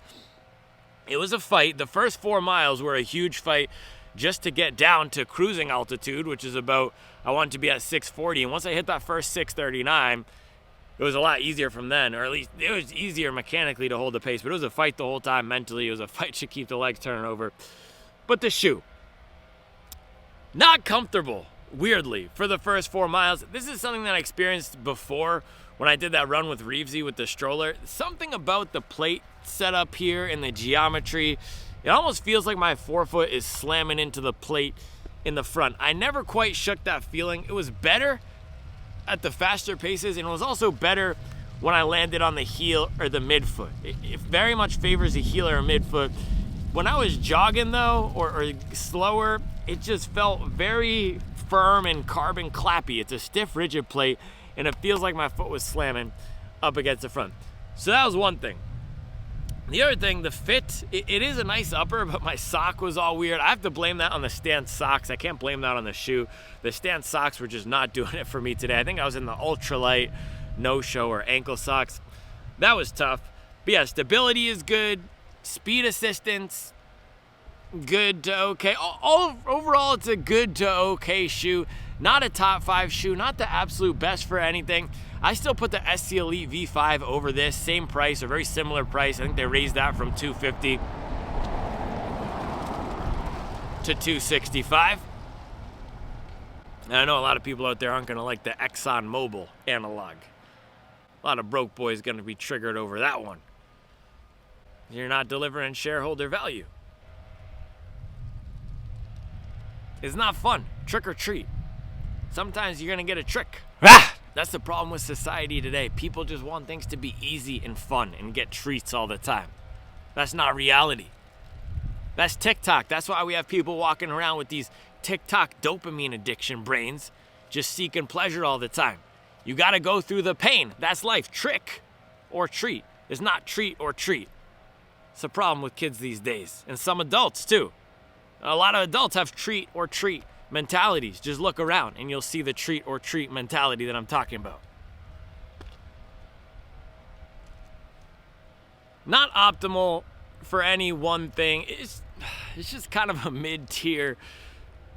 It was a fight. The first 4 miles were a huge fight just to get down to cruising altitude, which is about, I wanted to be at 6:40. And once I hit that first 6:39, it was a lot easier from then, or at least it was easier mechanically to hold the pace, but it was a fight the whole time mentally. It was a fight to keep the legs turning over. But the shoe, not comfortable, weirdly, for the first 4 miles. This is something that I experienced before when I did that run with Reevesy with the stroller. Something about the plate setup here and the geometry, it almost feels like my forefoot is slamming into the plate in the front. I never quite shook that feeling. It was better at the faster paces, and it was also better when I landed on the heel or the midfoot. It very much favors the heel or midfoot When I was jogging though, or slower, it just felt very firm and carbon clappy. It's a stiff, rigid plate, and it feels like my foot was slamming up against the front. So that was one thing. The other thing, the fit, it is a nice upper, but my sock was all weird. I have to blame that on the Stance socks. I can't blame that on the shoe. The Stance socks were just not doing it for me today. I think I was in the ultralight no-show or ankle socks. That was tough. But yeah, stability is good. Speed assistance, good to okay. Overall, it's a good to okay shoe. Not a top 5 shoe, not the absolute best for anything. I still put the SC Elite V5 over this, same price or very similar price. I think they raised that from $250 to $265. And I know a lot of people out there aren't going to like the Exxon Mobil analog. A lot of broke boys going to be triggered over that one. You're not delivering shareholder value. It's not fun. Trick or treat. Sometimes you're going to get a trick. That's the problem with society today. People just want things to be easy and fun and get treats all the time. That's not reality. That's TikTok. That's why we have people walking around with these TikTok dopamine addiction brains, just seeking pleasure all the time. You got to go through the pain. That's life. Trick or treat. It's not treat or treat. It's a problem with kids these days, and some adults too. A lot of adults have treat or treat mentalities. Just look around and you'll see the treat or treat mentality that I'm talking about. Not optimal for any one thing. It's just kind of a mid-tier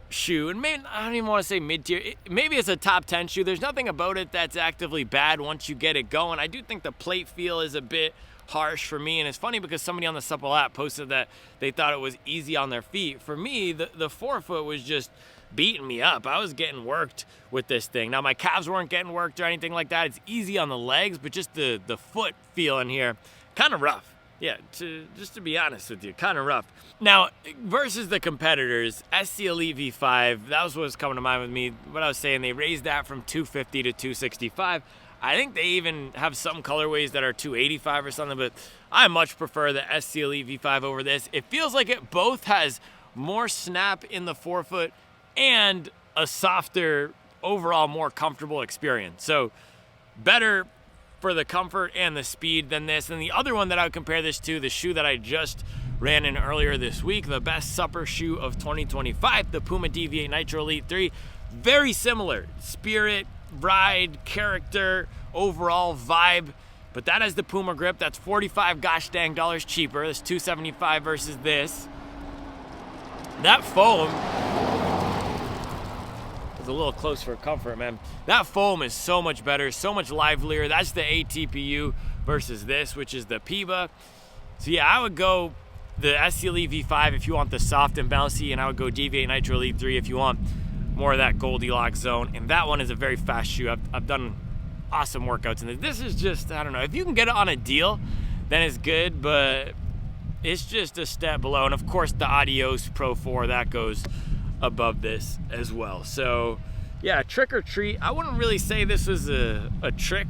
shoe. And maybe, I don't even want to say mid-tier. Maybe it's a top 10 shoe. There's nothing about it that's actively bad once you get it going. I do think the plate feel is a bit harsh for me, and it's funny because somebody on the Supple app posted that they thought it was easy on their feet. For me, the forefoot was just beating me up. I was getting worked with this thing. Now my calves weren't getting worked or anything like that. It's easy on the legs, but just the foot feel in here, kind of rough. Yeah, just to be honest with you, kind of rough. Now, versus the competitors, SC Elite V5, that was what was coming to mind with me. What I was saying, they raised that from $250 to $265. I think they even have some colorways that are $285 or something, but I much prefer the SC Elite V5 over this. It feels like it both has more snap in the forefoot and a softer, overall more comfortable experience. So better for the comfort and the speed than this. And the other one that I would compare this to, the shoe that I just ran in earlier this week, the best supper shoe of 2025, the Puma Deviate Nitro Elite 3. Very similar. Spirit, ride, character, overall vibe. But that has the Puma grip. That's $45 gosh dang dollars cheaper. That's $275 versus this. That foam is a little close for comfort, man. That foam is so much better, so much livelier. That's the ATPU versus this, which is the PIBA. So yeah, I would go the SC Elite V5 if you want the soft and bouncy, and I would go Deviate Nitro Elite 3 if you want more of that Goldilocks zone. And that one is a very fast shoe. I've done awesome workouts in this. This is just, I don't know, if you can get it on a deal, then it's good, but it's just a step below. And of course the Adios Pro 4, that goes above this as well. So yeah, trick or treat. I wouldn't really say this was a trick.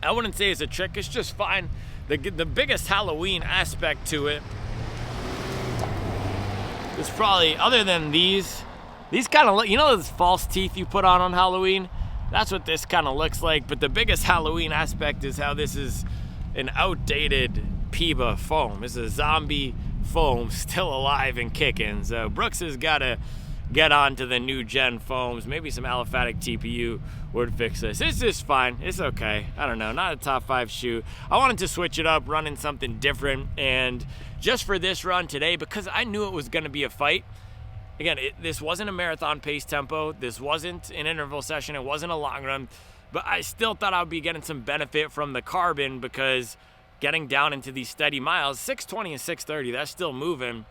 I wouldn't say it's a trick. It's just fine. The biggest Halloween aspect to it is probably, other than these kind of look, you know those false teeth you put on Halloween? That's what this kind of looks like. But the biggest Halloween aspect is how this is an outdated PIBA foam. It's a zombie foam, still alive and kicking. So Brooks has got to get on to the new gen foams. Maybe some aliphatic TPU would fix this. It's just fine. It's okay. I don't know. Not a top 5 shoe. I wanted to switch it up, running something different. And just for this run today, because I knew it was going to be a fight. Again, this wasn't a marathon pace tempo. This wasn't an interval session. It wasn't a long run. But I still thought I would be getting some benefit from the carbon, because getting down into these steady miles, 620 and 630, that's still moving.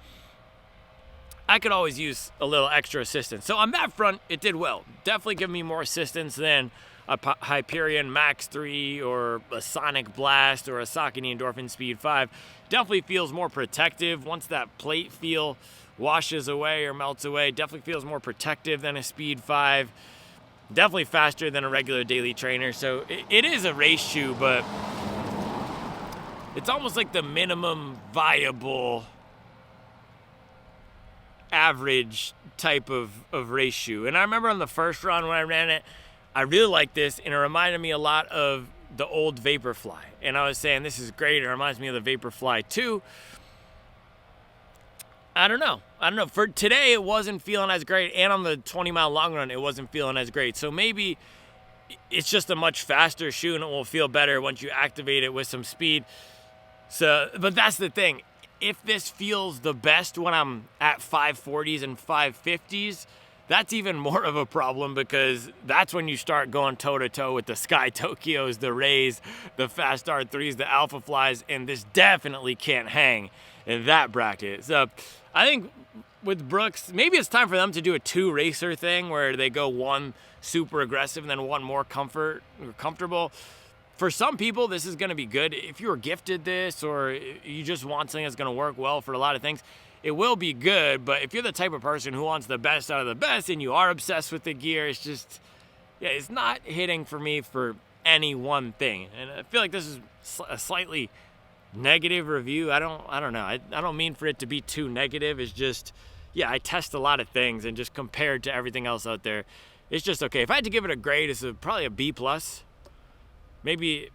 I could always use a little extra assistance. So on that front, it did well. Definitely give me more assistance than a Hyperion Max 3 or a Sonic Blast or a Saucony Endorphin Speed 5. Definitely feels more protective once that plate feel washes away or melts away. Definitely feels more protective than a Speed 5. Definitely faster than a regular daily trainer. So it is a race shoe, but it's almost like the minimum viable average type of race shoe. And I remember on the first run when I ran it, I really liked this, and it reminded me a lot of the old Vaporfly. And I was saying, this is great. It reminds me of the Vaporfly 2. I don't know. For today, it wasn't feeling as great. And on the 20-mile long run, it wasn't feeling as great. So maybe it's just a much faster shoe, and it will feel better once you activate it with some speed. So, but that's the thing. If this feels the best when I'm at 540s and 550s, that's even more of a problem, because that's when you start going toe-to-toe with the Sky Tokyos, the Rays, the Fast R3s, the Alpha Flies, and this definitely can't hang in that bracket. So I think with Brooks, maybe it's time for them to do a 2-racer thing where they go one super aggressive and then one more comfortable. For some people, this is going to be good. If you were gifted this, or you just want something that's going to work well for a lot of things, it will be good. But if you're the type of person who wants the best out of the best and you are obsessed with the gear, it's just, yeah, it's not hitting for me for any one thing. And I feel like this is a slightly negative review. I don't know. I don't mean for it to be too negative. It's just, yeah, I test a lot of things, and just compared to everything else out there, it's just okay. If I had to give it a grade, it's probably a B+. Maybe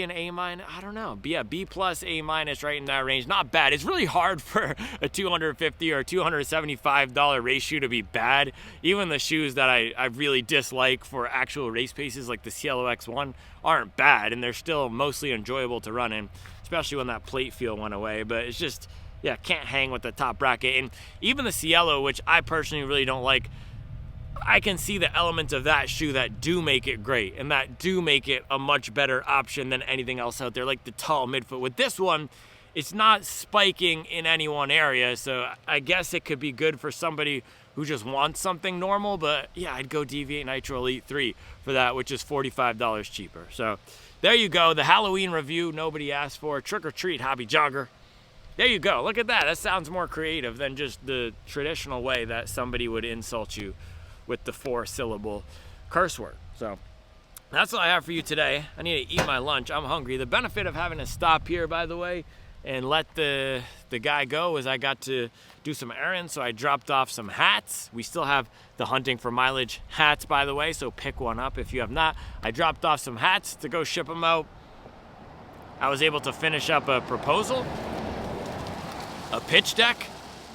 an A-. I don't know. Yeah, B+, A- right in that range. Not bad. It's really hard for a $250 or $275 race shoe to be bad. Even the shoes that I really dislike for actual race paces, like the Cielo X1, aren't bad, and they're still mostly enjoyable to run in, especially when that plate feel went away. But it's just, yeah, can't hang with the top bracket. And even the Cielo, which I personally really don't like, I can see the elements of that shoe that do make it great, and that do make it a much better option than anything else out there, like the tall midfoot. With this one, it's not spiking in any one area, so I guess it could be good for somebody who just wants something normal. But yeah, I'd go Deviate Nitro Elite 3 for that, which is $45 cheaper. So there you go, the Halloween review nobody asked for. Trick or treat, hobby jogger. There you go. Look at that. That sounds more creative than just the traditional way that somebody would insult you with the 4-syllable curse word. So that's all I have for you today. I need to eat my lunch. I'm hungry. The benefit of having to stop here, by the way, and let the guy go is I got to do some errands. So I dropped off some hats. We still have the Hunting for Mileage hats, by the way, so pick one up if you have not. I dropped off some hats to go ship them out. I was able to finish up a proposal, a pitch deck.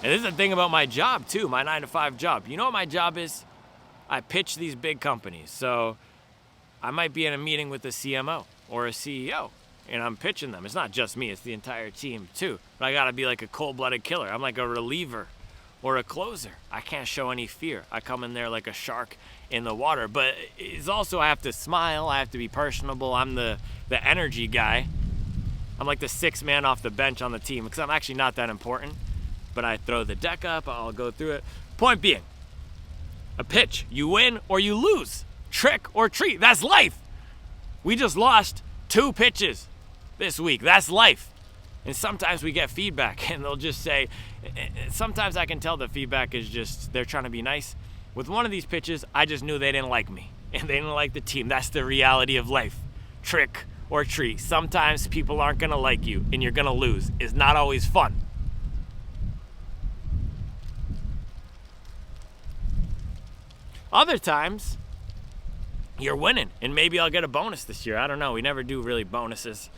And this is the thing about my job too, my 9-to-5 job. You know what my job is? I pitch these big companies. So I might be in a meeting with a CMO or a CEO, and I'm pitching them. It's not just me, it's the entire team too. But I gotta be like a cold-blooded killer. I'm like a reliever or a closer. I can't show any fear. I come in there like a shark in the water. But it's also, I have to smile, I have to be personable. I'm the energy guy. I'm like the 6th man off the bench on the team, because I'm actually not that important. But I throw the deck up, I'll go through it. Point being, a pitch, you win or you lose. Trick or treat, that's life. We just lost 2 pitches this week, that's life. And sometimes we get feedback and they'll just say, sometimes I can tell the feedback is just, they're trying to be nice. With one of these pitches, I just knew they didn't like me and they didn't like the team. That's the reality of life. Trick or treat. Sometimes people aren't gonna like you and you're gonna lose. It's not always fun. Other times, you're winning, and maybe I'll get a bonus this year. I don't know. We never do really bonuses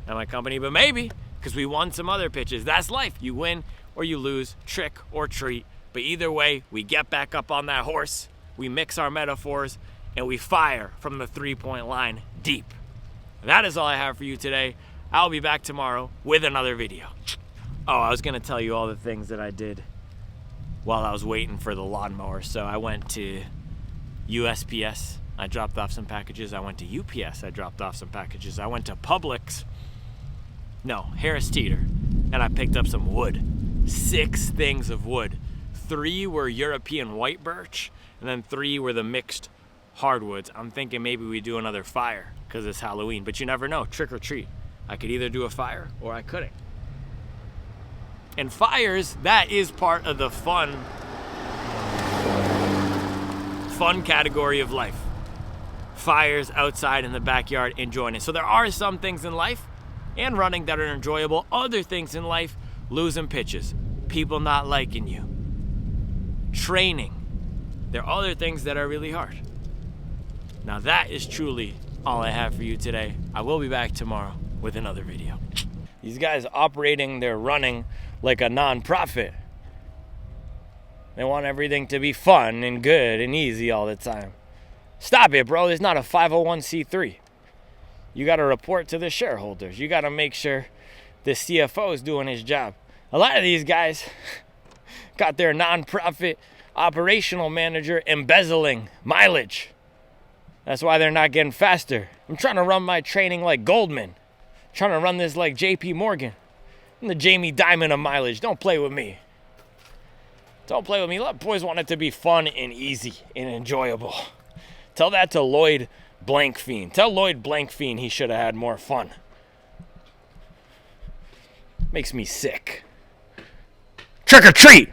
at my company, but maybe, because we won some other pitches. That's life. You win or you lose, trick or treat. But either way, we get back up on that horse, we mix our metaphors, and we fire from the 3-point line deep. That is all I have for you today. I'll be back tomorrow with another video. Oh, I was going to tell you all the things that I did while I was waiting for the lawnmower. So I went to USPS, I dropped off some packages. I went to UPS, I dropped off some packages. I went to Harris Teeter, and I picked up some wood. 6 things of wood. 3 were European white birch, and then 3 were the mixed hardwoods. I'm thinking maybe we do another fire because it's Halloween, but you never know, trick or treat. I could either do a fire or I couldn't. And fires, that is part of the fun category of life. Fires outside in the backyard, enjoying it. So there are some things in life and running that are enjoyable. Other things in life, losing pitches, people not liking you, training. There are other things that are really hard. Now that is truly all I have for you today. I will be back tomorrow with another video. These guys operating their running like a non-profit. They want everything to be fun and good and easy all the time. Stop it, bro. It's not a 501c3. You got to report to the shareholders. You got to make sure the CFO is doing his job. A lot of these guys got their non-profit operational manager embezzling mileage. That's why they're not getting faster. I'm trying to run my training like Goldman. I'm trying to run this like JP Morgan. I'm the Jamie Dimon of mileage. Don't play with me. Don't play with me. Let boys want it to be fun and easy and enjoyable. Tell that to Lloyd Blankfein. Tell Lloyd Blankfein he should have had more fun. Makes me sick. Trick or treat!